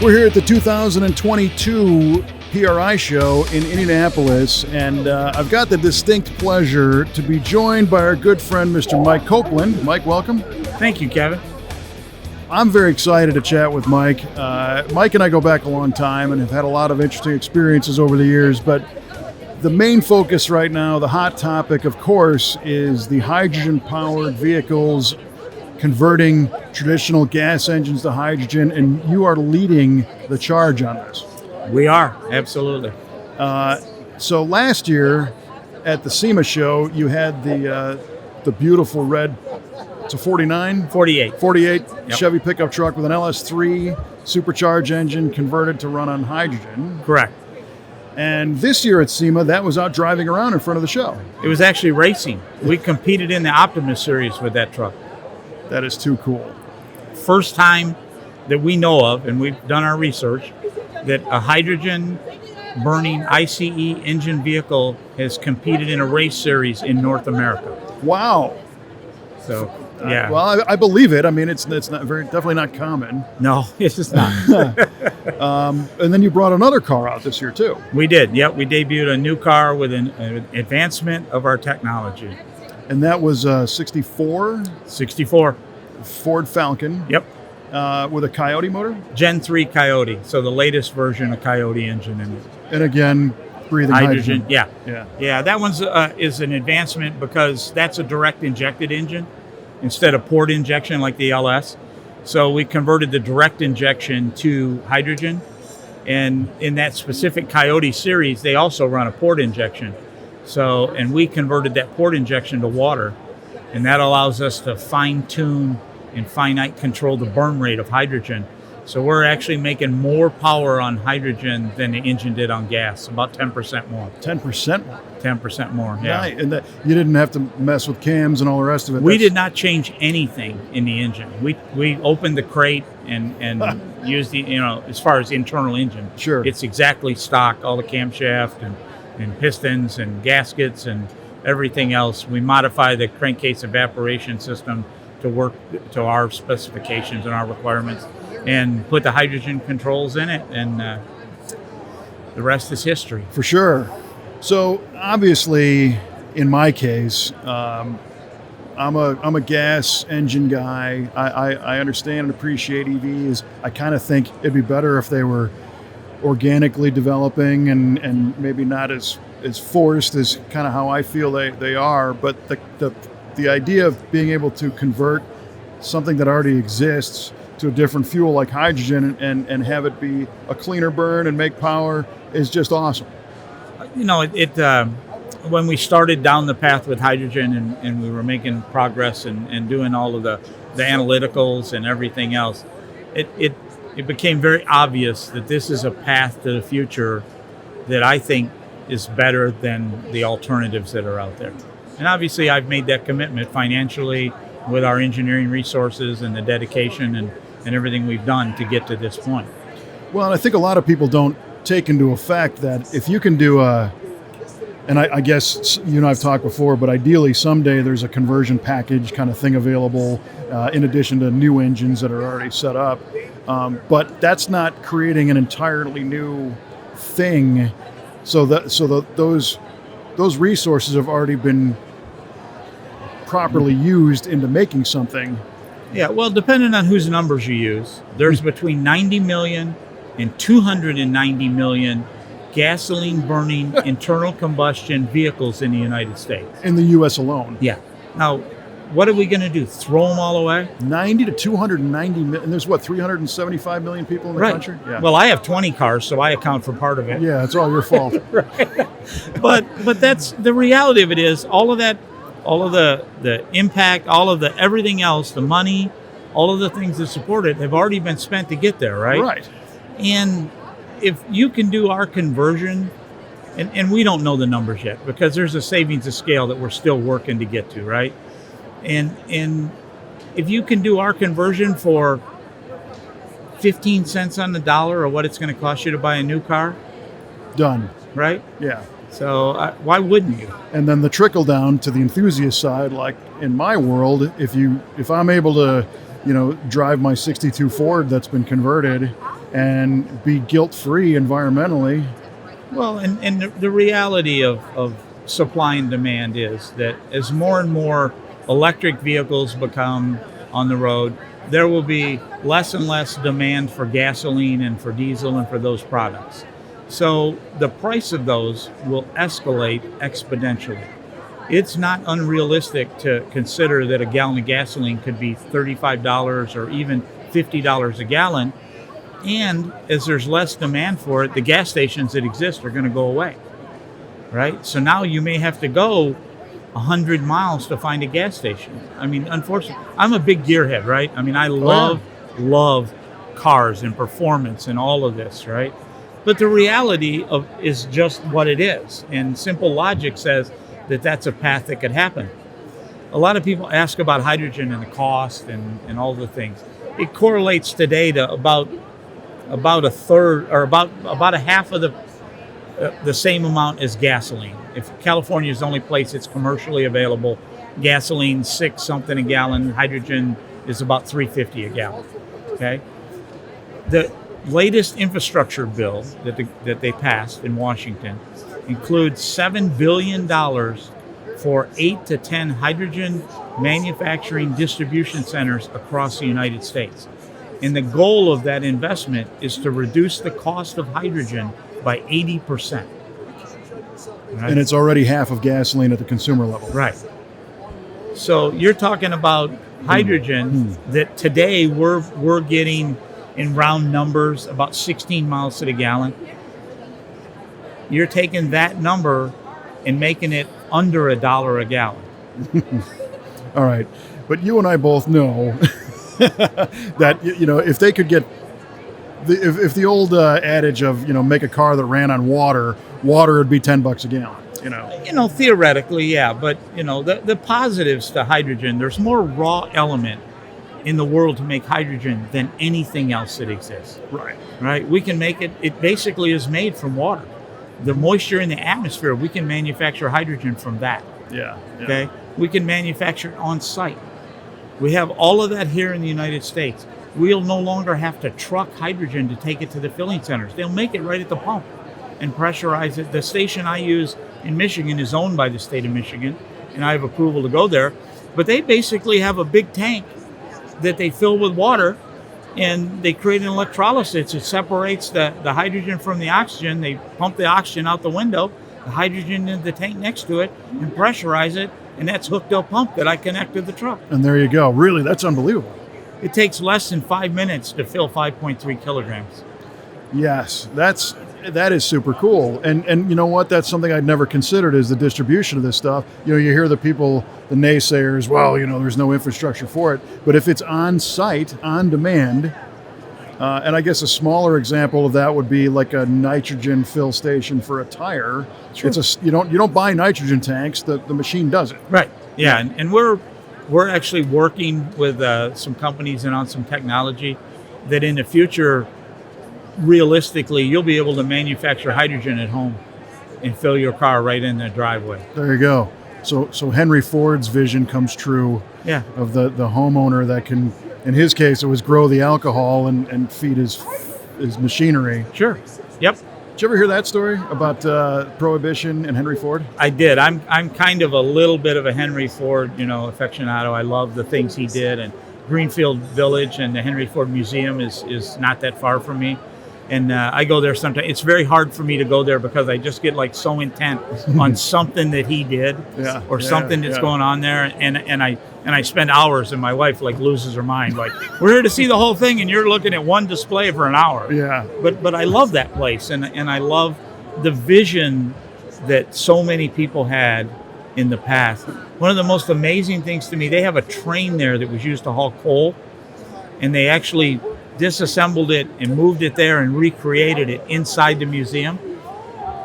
We're here at the 2022 PRI show in Indianapolis, and I've got the distinct pleasure to be joined by our good friend, Mr. Mike Copeland. Mike, welcome. Thank you, Kevin. I'm very excited to chat with Mike. Mike and I go back a long time and have had a lot of interesting experiences over the years, but the main focus right now, the hot topic, of course, is the hydrogen-powered vehicles converting traditional gas engines to hydrogen, and you are leading the charge on this. We are, absolutely. So last year at the SEMA show, you had the beautiful red, it's a 48. 48 Yep. Chevy pickup truck with an LS3 supercharged engine converted to run on hydrogen. Correct. And this year at SEMA, that was out driving around in front of the show. It was actually racing. We competed in the Optimus series with that truck. That is too cool. First time that we know of, and we've done our research, that a hydrogen burning ICE engine vehicle has competed in a race series in North America. Wow. So, yeah. Well, I believe it. I mean, it's not definitely not common. No, it's just not. And then you brought another car out this year too. We did. Yep. We debuted a new car with an advancement of our technology. And that was 64 64. Ford Falcon. Yep. With a Coyote motor. Gen 3 Coyote. So the latest version of Coyote engine in it. And again, breathing hydrogen. Yeah. That one's is an advancement because that's a direct injected engine instead of port injection like the LS. So we converted the direct injection to hydrogen. And in that specific Coyote series, they also run a port injection. So, and we converted that port injection to water, and that allows us to fine tune and finite control the burn rate of hydrogen. So we're actually making more power on hydrogen than the engine did on gas, about 10% more. 10% more? 10% more, yeah. Nice. And you didn't have to mess with cams and all the rest of it? We did not change anything in the engine. We opened the crate and used the, as far as internal engine. Sure. It's exactly stock, all the camshaft and pistons and gaskets and everything else. We modify the crankcase evaporation system to work to our specifications and our requirements, and put the hydrogen controls in it, and the rest is history. For sure. So obviously, in my case, I'm a gas engine guy. I understand and appreciate EVs. I kind of think it'd be better if they were organically developing and maybe not as forced as kind of how I feel they are. But the idea of being able to convert something that already exists to a different fuel like hydrogen and have it be a cleaner burn and make power is just awesome. When we started down the path with hydrogen and we were making progress and doing all of the analyticals and everything else, it became very obvious that this is a path to the future that I think is better than the alternatives that are out there. And obviously I've made that commitment financially with our engineering resources and the dedication and everything we've done to get to this point. Well, and I think a lot of people don't take into effect that if you can do and I guess you and I've talked before, but ideally someday there's a conversion package kind of thing available in addition to new engines that are already set up. But that's not creating an entirely new thing. So those resources have already been properly used into making something. Yeah, well, depending on whose numbers you use, there's between 90 million and 290 million gasoline-burning internal combustion vehicles in the United States. In the U.S. alone. Yeah. Now, what are we going to do? Throw them all away? 90 to 290 million. And there's 375 million people in the country? Yeah. Well, I have 20 cars, so I account for part of it. Yeah, it's all your fault. Right. But that's the reality of it is all of that, all of the impact, all of the everything else, the money, all of the things that support it have already been spent to get there, right? Right. And if you can do our conversion, and we don't know the numbers yet because there's a savings of scale that we're still working to get to, right? And if you can do our conversion for 15 cents on the dollar or what it's going to cost you to buy a new car, done. Right? Yeah. So why wouldn't you? And then the trickle down to the enthusiast side, like in my world, if I'm able to, drive my '62 Ford that's been converted, and be guilt-free environmentally. Well, and the reality of supply and demand is that as more and more electric vehicles become on the road, there will be less and less demand for gasoline and for diesel and for those products. So the price of those will escalate exponentially. It's not unrealistic to consider that a gallon of gasoline could be $35 or even $50 a gallon. And as there's less demand for it, the gas stations that exist are going to go away, right? So now you may have to go 100 miles to find a gas station. I mean, unfortunately, I'm a big gearhead, right? I mean, I love cars and performance and all of this, right? But the reality is just what it is. And simple logic says that that's a path that could happen. A lot of people ask about hydrogen and the cost and all the things. It correlates today to about a third or about a half of the same amount as gasoline. If California is the only place it's commercially available, gasoline $6 something a gallon, hydrogen is about $3.50 a gallon. Okay, the latest infrastructure bill that they passed in Washington includes $7 billion for 8 to 10 hydrogen manufacturing distribution centers across the United States. And the goal of that investment is to reduce the cost of hydrogen by 80%. Right? And it's already half of gasoline at the consumer level. Right. So you're talking about hydrogen that today we're getting in round numbers about 16 miles to the gallon. You're taking that number and making it under $1 a gallon. All right. But you and I both know that, if they could get, if the old adage of, make a car that ran on water would be $10 a gallon, Theoretically, yeah. But, the positives to hydrogen, there's more raw element in the world to make hydrogen than anything else that exists. Right. We can make it. It basically is made from water. The moisture in the atmosphere, we can manufacture hydrogen from that. Yeah. Okay. We can manufacture it on site. We have all of that here in the United States. We'll no longer have to truck hydrogen to take it to the filling centers. They'll make it right at the pump and pressurize it. The station I use in Michigan is owned by the state of Michigan, and I have approval to go there. But they basically have a big tank that they fill with water, and they create an electrolysis. It separates the hydrogen from the oxygen. They pump the oxygen out the window, the hydrogen in the tank next to it, and pressurize it, and that's hooked to a pump that I connect to the truck. And there you go. Really, that's unbelievable. It takes less than 5 minutes to fill 5.3 kilograms. Yes, that is super cool. And you know what? That's something I'd never considered, is the distribution of this stuff. You hear the people, the naysayers, well, there's no infrastructure for it. But if it's on site, on demand, and I guess a smaller example of that would be like a nitrogen fill station for a tire. Sure. You don't buy nitrogen tanks. The machine does it. Right. Yeah. And we're actually working with some companies and on some technology that in the future, realistically, you'll be able to manufacture hydrogen at home and fill your car right in the driveway. There you go. So Henry Ford's vision comes true. Yeah. Of the homeowner that can, in his case, it was grow the alcohol and feed his machinery. Sure. Yep. Did you ever hear that story about Prohibition and Henry Ford? I did. I'm kind of a little bit of a Henry Ford, aficionado. I love the things he did, and Greenfield Village and the Henry Ford Museum is not that far from me. And I go there sometimes. It's very hard for me to go there because I just get so intent on something that he did, or something that's going on there, and I spend hours, and my wife loses her mind. We're here to see the whole thing, and you're looking at one display for an hour. Yeah. But I love that place, and I love the vision that so many people had in the past. One of the most amazing things to me, they have a train there that was used to haul coal, and they actually disassembled it and moved it there and recreated it inside the museum.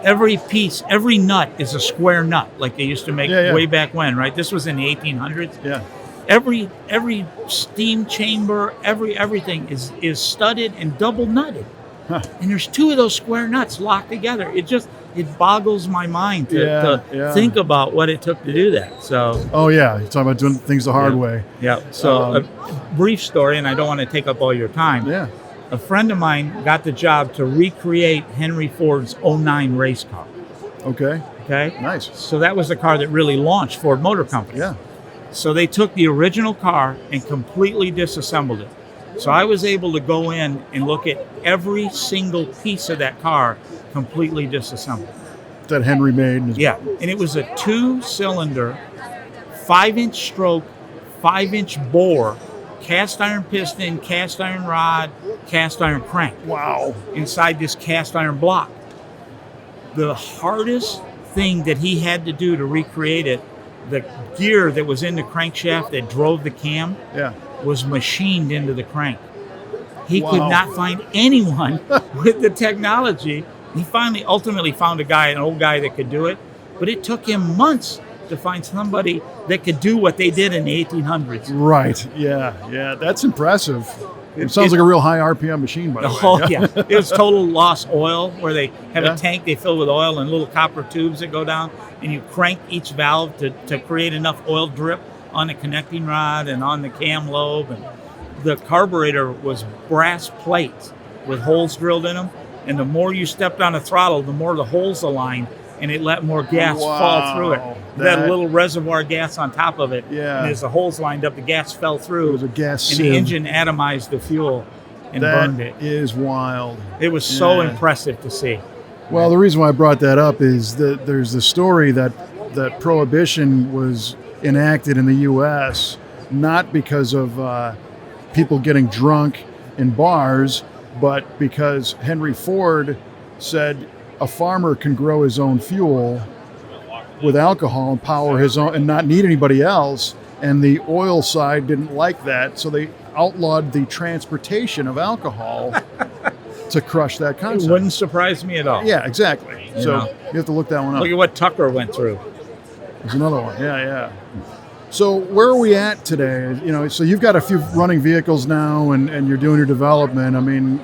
Every piece, every nut is a square nut like they used to make way back when, right? This was in the 1800s. Yeah. Every steam chamber, everything is studded and double nutted. Huh. And there's 2 of those square nuts locked together. It boggles my mind to think about what it took to do that. So. Oh yeah, you're talking about doing things the hard way. Yeah. So a brief story, and I don't want to take up all your time. Yeah. a friend of mine got the job to recreate Henry Ford's '09 race car. Okay. Okay. Nice. So that was the car that really launched Ford Motor Company. Yeah. So they took the original car and completely disassembled it. So I was able to go in and look at every single piece of that car completely disassembled. That Henry made. Yeah. And it was a 2-cylinder, 5-inch stroke, 5-inch bore, cast iron piston, cast iron rod, cast iron crank. Wow. Inside this cast iron block. The hardest thing that he had to do to recreate it, the gear that was in the crankshaft that drove the cam, Yeah. was machined into the crank. He Wow. could not find anyone with the technology. He ultimately found an old guy that could do it, but it took him months to find somebody that could do what they did in the 1800s. Right. Yeah. Yeah. That's impressive. It sounds like a real high RPM machine, by the way. Oh, yeah. It was total lost oil, where they have Yeah. a tank they fill with oil and little copper tubes that go down, and you crank each valve to create enough oil drip on the connecting rod and on the cam lobe. And the carburetor was brass plates with holes drilled in them, and the more you stepped on the throttle, the more the holes aligned, and it let more gas fall through it. That That- little reservoir gas on top of it, Yeah. and as the holes lined up, the gas fell through. It was a gas and sieve. the engine atomized the fuel and burned it. That is wild. It was so Yeah. impressive to see. Well, the reason why I brought that up is that there's the story that prohibition was enacted in the U.S. not because of people getting drunk in bars, but because Henry Ford said a farmer can grow his own fuel with alcohol and power his own and not need anybody else. And the oil side didn't like that, so they outlawed the transportation of alcohol to crush that It concept. wouldn't surprise me at all. Yeah, exactly. You So know. you have to look that one up. Look at what Tucker went through. There's another one. Yeah, yeah. So where are we at today? You know, so you've got a few running vehicles now, and you're doing your development. I mean,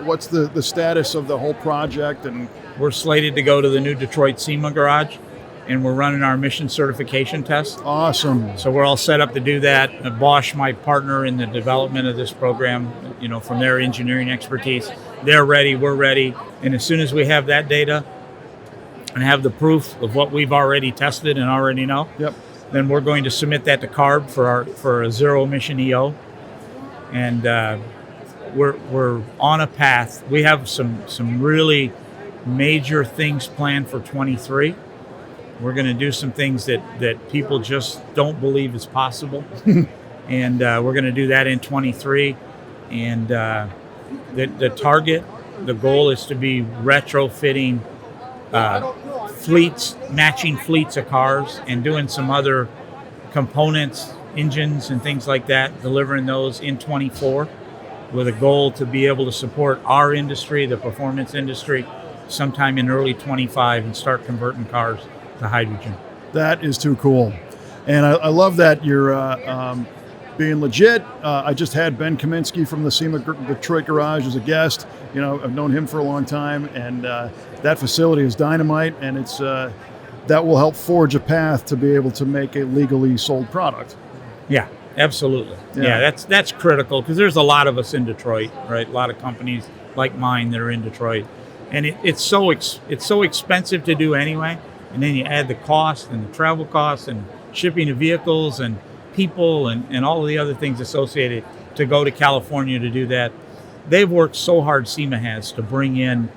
what's the status of the whole project? And We're slated to go to the new Detroit SEMA garage, and we're running our emission certification test. awesome. So we're all set up to do that. Bosch, my partner in the development of this program, from their engineering expertise, they're ready, we're ready. And as soon as we have that data and have the proof of what we've already tested and already know, Yep. then we're going to submit that to CARB for a zero emission EO. And we're on a path. We have some really major things planned for 23. We're going to do some things that people just don't believe is possible. And we're going to do that in 23. And the target, the goal is to be retrofitting fleets, matching fleets of cars, and doing some other components, engines and things like that, delivering those in 24 with a goal to be able to support our industry, the performance industry, sometime in early 25 and start converting cars to hydrogen. That is too cool. And I love that you're being legit. I just had Ben Kaminsky from the SEMA Detroit garage as a guest. I've known him for a long time, and that facility is dynamite, and it's that will help forge a path to be able to make a legally sold product. Yeah, absolutely. Yeah. Yeah, that's critical, because there's a lot of us in Detroit, right? A lot of companies like mine that are in Detroit, and it's so expensive to do anyway. And then you add the cost and the travel costs and shipping of vehicles and people and all of the other things associated to go to California to do that. They've worked so hard, SEMA has, to bring in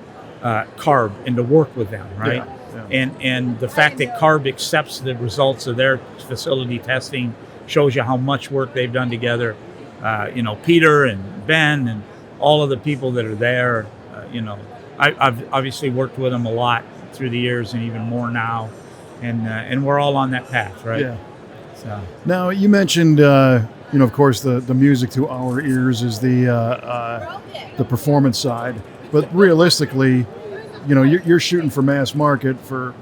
CARB and to work with them, right? Yeah. And the fact that CARB accepts the results of their facility testing shows you how much work they've done together. Peter and Ben and all of the people that are there. I've obviously worked with them a lot through the years, and even more now, and we're all on that path, right? Yeah. So Now you mentioned, of course, the music to our ears is the performance side, but realistically, you're shooting for mass market for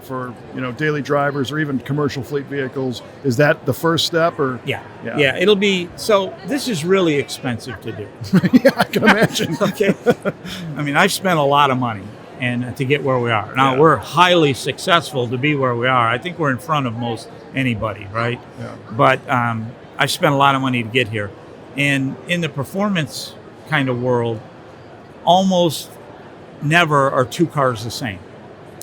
daily drivers or even commercial fleet vehicles. Is that the first step, or? yeah, it'll be. So this is really expensive to do. Yeah, I can imagine. Okay, I mean, I've spent a lot of money and to get where we are. Now, Yeah. we're highly successful to be where we are. I think we're in front of most anybody, right? Yeah. But I've spent a lot of money to get here. And in the performance kind of world, almost never are two cars the same.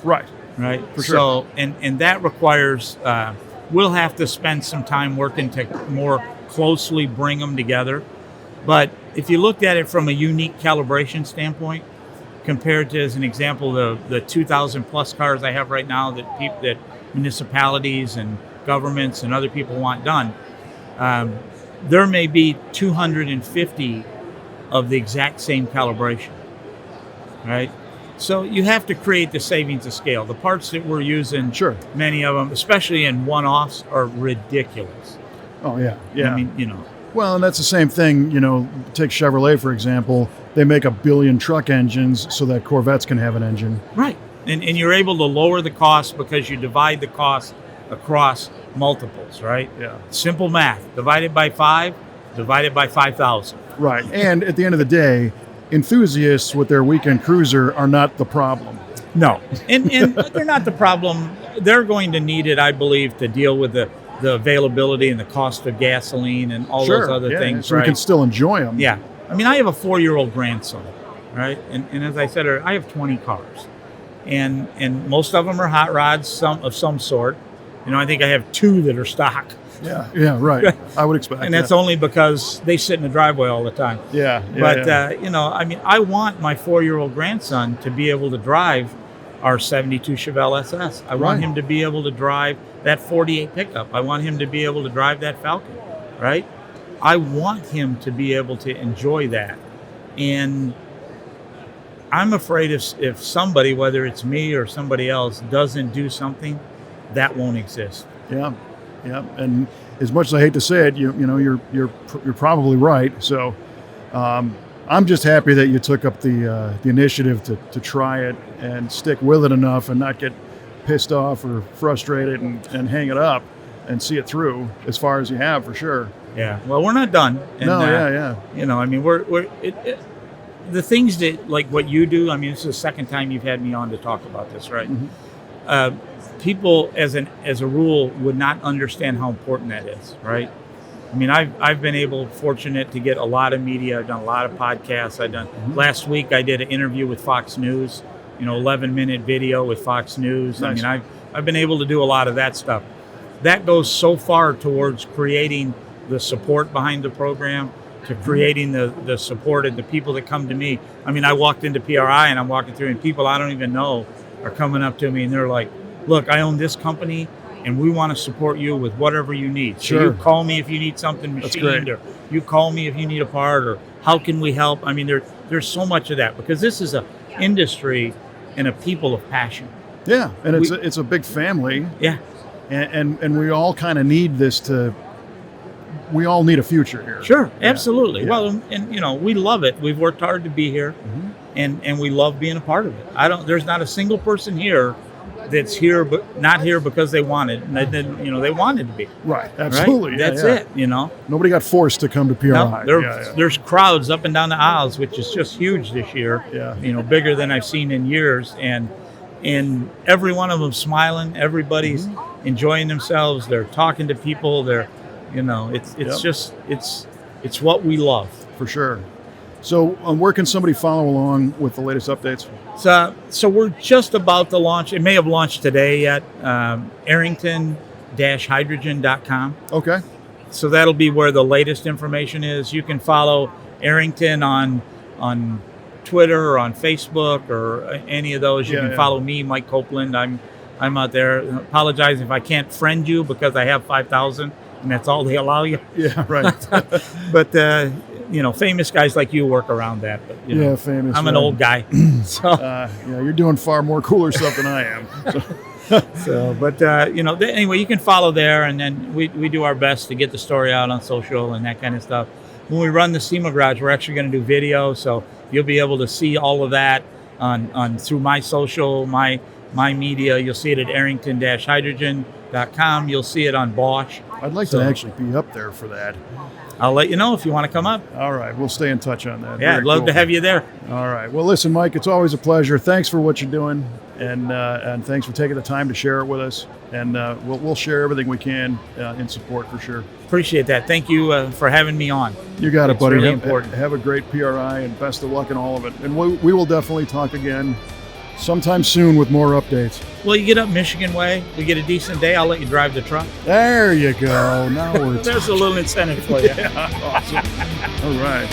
Right. Right. For sure. So, and that requires, we'll have to spend some time working to more closely bring them together. But if you looked at it from a unique calibration standpoint, compared to, as an example, the 2,000 plus cars I have right now that municipalities and governments and other people want done, there may be 250 of the exact same calibration, right? So you have to create the savings of scale. The parts that we're using, Sure. many of them, especially in one-offs, are ridiculous. Oh, yeah. Yeah. I mean, Well, and that's the same thing, take Chevrolet, for example. They make 1 billion truck engines so that Corvettes can have an engine. right. And you're able to lower the cost because you divide the cost across multiples, right? Yeah. Simple math. Divided by 5, divided by 5,000. Right. And at the end of the day, enthusiasts with their weekend cruiser are not the problem. No. And they're not the problem. They're going to need it, I believe, to deal with the availability and the cost of gasoline and all those other things. So right? we can still enjoy them. Yeah. I mean, I have a 4-year-old grandson, right? And as I said, I have 20 cars. And most of them are hot rods, of some sort. I think I have 2 that are stock. Yeah, right. I would expect And that's only because they sit in the driveway all the time. Yeah. But, I mean, I want my 4-year-old grandson to be able to drive our 72 Chevelle SS. I want him to be able to drive that 48 pickup. I want him to be able to drive that Falcon, right? I want him to be able to enjoy that. And I'm afraid if somebody, whether it's me or somebody else, doesn't do something, that won't exist. Yeah. And as much as I hate to say it, you're probably right. So I'm just happy that you took up the initiative to try it and stick with it enough and not get pissed off or frustrated and hang it up and see it through as far as you have, for sure. Yeah. Well, we're not done. And, Yeah. I mean, the things that, like what you do, I mean, this is the second time you've had me on to talk about this, right? Mm-hmm. People, as a rule, would not understand how important that is, right? I mean, I've been fortunate to get a lot of media. I've done a lot of podcasts. Last week I did an interview with Fox News, 11-minute video with Fox News. Nice. I mean, I've been able to do a lot of that stuff. That goes so far towards creating the support behind the program, to creating the support and the people that come to me. I mean, I walked into PRI and I'm walking through and people I don't even know are coming up to me and they're like, look, I own this company and we want to support you with whatever you need. Sure. So you call me if you need something machined, or you call me if you need a part, or how can we help? I mean, there's so much of that because this is a industry and a people of passion. Yeah, and it's a big family. Yeah. And we all kind of need this we all need a future here. Sure, absolutely. Yeah. Well, and we love it. We've worked hard to be here, and we love being a part of it. There's not a single person here that's here, but not here because they wanted. And they wanted to be. Right, absolutely. Right? Yeah, That's it. Nobody got forced to come to PRI. No, there's crowds up and down the aisles, which is just huge this year. Yeah. Bigger than I've seen in years, and every one of them smiling. Everybody's enjoying themselves. They're talking to people. They're, it's just it's what we love. For sure. So where can somebody follow along with the latest updates? So we're just about to launch. It may have launched today yet. Arrington-hydrogen.com. Okay. So that'll be where the latest information is. You can follow Arrington on Twitter or on Facebook or any of those. You can follow me, Mike Copeland. I'm out there. I apologize if I can't friend you because I have 5,000 and that's all they allow you. Yeah, right. But famous guys like you work around that. But famous. I'm an old guy. So you're doing far more cooler stuff than I am. So. Anyway, you can follow there, and then we do our best to get the story out on social and that kind of stuff. When we run the SEMA Garage, we're actually going to do video, so you'll be able to see all of that on through my social, my media. You'll see it at Arrington-hydrogen.com. You'll see it on Bosch. I'd like to actually be up there for that. I'll let you know if you want to come up. All right, we'll stay in touch on that. Yeah, Very I'd love cool. to have you there. All right. Well, listen, Mike, it's always a pleasure. Thanks for what you're doing, And thanks for taking the time to share it with us. And we'll share everything we can in support for sure. Appreciate that. Thank you for having me on. You got it, It's buddy. really have, important. have a great PRI and best of luck in all of it. And we will definitely talk again sometime soon with more updates. Well, you get up Michigan way, we get a decent day, I'll let you drive the truck. There you go. Now we're There's a little incentive for you. yeah, awesome. All right.